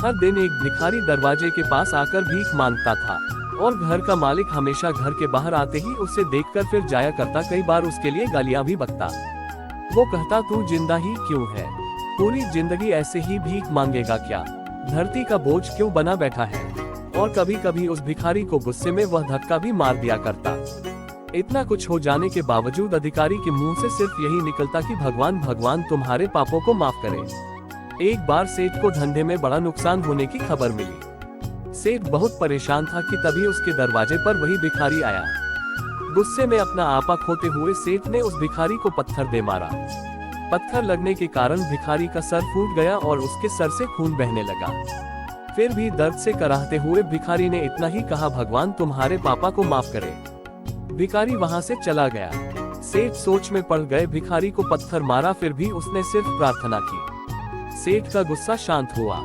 हर दिन एक भिखारी दरवाजे के पास आकर भीख मांगता था और घर का मालिक हमेशा घर के बाहर आते ही उसे देखकर फिर जाया करता। कई बार उसके लिए गालियां भी बकता। वो कहता, तू जिंदा ही क्यों है? पूरी जिंदगी ऐसे ही भीख मांगेगा क्या? धरती का बोझ क्यों बना बैठा है? और कभी कभी उस भिखारी को गुस्से में वह धक्का भी मार दिया करता। इतना कुछ हो जाने के बावजूद अधिकारी के मुंह से सिर्फ यही निकलता कि भगवान भगवान तुम्हारे पापों को माफ करे। एक बार सेठ को धंधे में बड़ा नुकसान होने की खबर मिली। सेठ बहुत परेशान था कि तभी उसके दरवाजे पर वही भिखारी आया। गुस्से में अपना आपा खोते हुए सेठ ने उस भिखारी को पत्थर दे मारा। पत्थर लगने के कारण भिखारी का सर फूट गया और उसके सर से खून बहने लगा। फिर भी दर्द से कराहते हुए भिखारी ने इतना ही कहा, भगवान तुम्हारे पापा को माफ करे। भिखारी वहां से चला गया। सेठ सोच में पड़ गए। भिखारी को पत्थर मारा, फिर भी उसने सिर्फ प्रार्थना की। सेठ का गुस्सा शांत हुआ,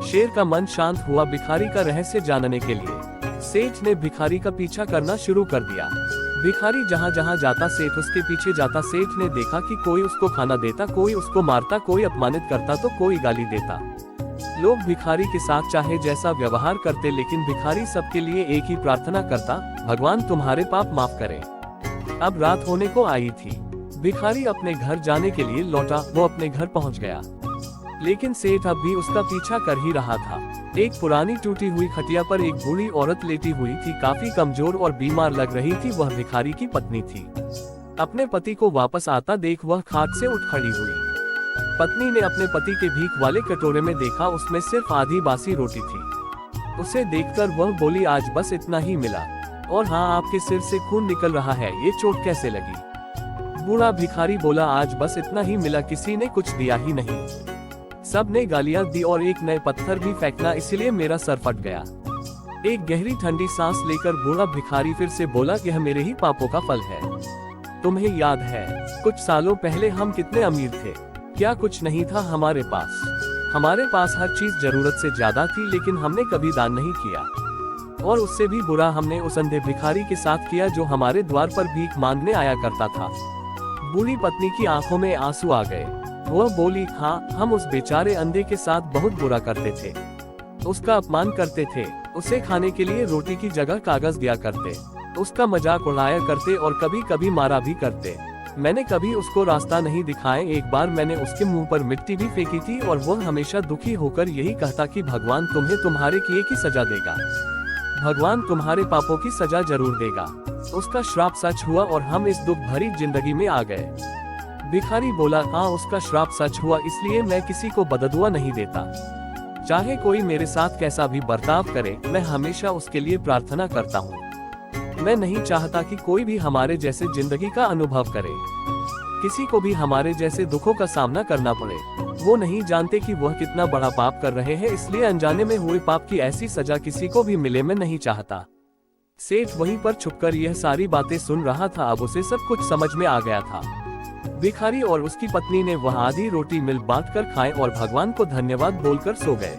शेर का मन शांत हुआ। भिखारी का रहस्य जानने के लिए सेठ ने भिखारी का पीछा करना शुरू कर दिया। भिखारी जहाँ जहाँ जाता सेठ उसके पीछे जाता। सेठ ने देखा कि कोई उसको खाना देता, कोई उसको मारता, कोई अपमानित करता तो कोई गाली देता। लोग भिखारी के साथ चाहे जैसा व्यवहार करते, लेकिन भिखारी सबके लिए एक ही प्रार्थना करता, भगवान तुम्हारे पाप माफ करे। अब रात होने को आई थी। भिखारी अपने घर जाने के लिए लौटा। वो अपने घर पहुंच गया, लेकिन सेठ अब भी उसका पीछा कर ही रहा था। एक पुरानी टूटी हुई खटिया पर एक बूढ़ी औरत लेटी हुई थी, काफी कमजोर और बीमार लग रही थी। वह भिखारी की पत्नी थी। अपने पति को वापस आता देख वह खाट से उठ खड़ी हुई। पत्नी ने अपने पति के भीख वाले कटोरे में देखा, उसमें सिर्फ आधी बासी रोटी थी। उसे देखकर वह बोली, आज बस इतना ही मिला, और हाँ, आपके सिर से खून निकल रहा है, ये चोट कैसे लगी? बूढ़ा भिखारी बोला, आज बस इतना ही मिला, किसी ने कुछ दिया ही नहीं। सब ने गालियां दी और एक नए पत्थर भी फेंकना, इसलिए मेरा सर फट गया। एक गहरी ठंडी सांस लेकर बूढ़ा भिखारी फिर से बोला, यह मेरे ही पापों का फल है। तुम्हें याद है कुछ सालों पहले हम कितने अमीर थे? क्या कुछ नहीं था हमारे पास? हमारे पास हर चीज जरूरत से ज्यादा थी, लेकिन हमने कभी दान नहीं किया। और उससे भी बुरा हमने उस अंधे भिखारी के साथ किया जो हमारे द्वार पर भीख मांगने आया करता था। बूढ़ी पत्नी की आंखों में आंसू आ गए। वह बोली, हाँ, हम उस बेचारे अंधे के साथ बहुत बुरा करते थे, उसका अपमान करते थे, उसे खाने के लिए रोटी की जगह कागज दिया करते, उसका मजाक उड़ाया करते और कभी कभी मारा भी करते। मैंने कभी उसको रास्ता नहीं दिखाया। एक बार मैंने उसके मुंह पर मिट्टी भी फेंकी थी और वह हमेशा दुखी होकर यही कहता कि भगवान तुम्हें तुम्हारे किए की सजा देगा, भगवान तुम्हारे पापों की सजा जरूर देगा। उसका श्राप सच हुआ और हम इस दुख भरी जिंदगी में आ गए। भिखारी बोला, हाँ, उसका श्राप सच हुआ, इसलिए मैं किसी को बददुआ नहीं देता। चाहे कोई मेरे साथ कैसा भी बर्ताव करे, मैं हमेशा उसके लिए प्रार्थना करता हूँ। मैं नहीं चाहता कि कोई भी हमारे जैसे जिंदगी का अनुभव करे, किसी को भी हमारे जैसे दुखों का सामना करना पड़े। वो नहीं जानते कि वह कितना बड़ा पाप कर रहे हैं, इसलिए अनजाने में हुए पाप की ऐसी सजा किसी को भी मिले मैं नहीं चाहता। सेठ वहीं पर छुपकर यह सारी बातें सुन रहा था। अब उसे सब कुछ समझ में आ गया था। भिखारी और उसकी पत्नी ने वह आधी रोटी मिल बांटकर खाए और भगवान को धन्यवाद बोलकर सो गए।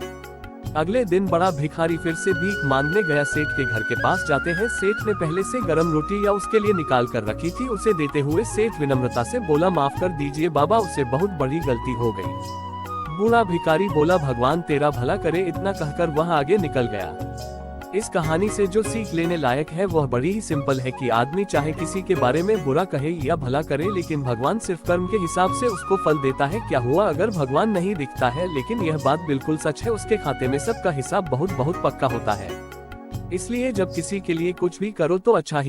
अगले दिन बड़ा भिखारी फिर से भीख मांगने गया। सेठ के घर के पास जाते हैं। सेठ ने पहले से गर्म रोटी या उसके लिए निकाल कर रखी थी। उसे देते हुए सेठ विनम्रता से बोला, माफ कर दीजिए बाबा, उससे बहुत बड़ी गलती हो गई। बूढ़ा भिखारी बोला, भगवान तेरा भला करे। इतना कहकर वह आगे निकल गया। इस कहानी से जो सीख लेने लायक है वह बड़ी ही सिंपल है कि आदमी चाहे किसी के बारे में बुरा कहे या भला करे, लेकिन भगवान सिर्फ कर्म के हिसाब से उसको फल देता है। क्या हुआ अगर भगवान नहीं दिखता है, लेकिन यह बात बिल्कुल सच है, उसके खाते में सबका हिसाब बहुत बहुत पक्का होता है। इसलिए जब किसी के लिए कुछ भी करो तो अच्छा ही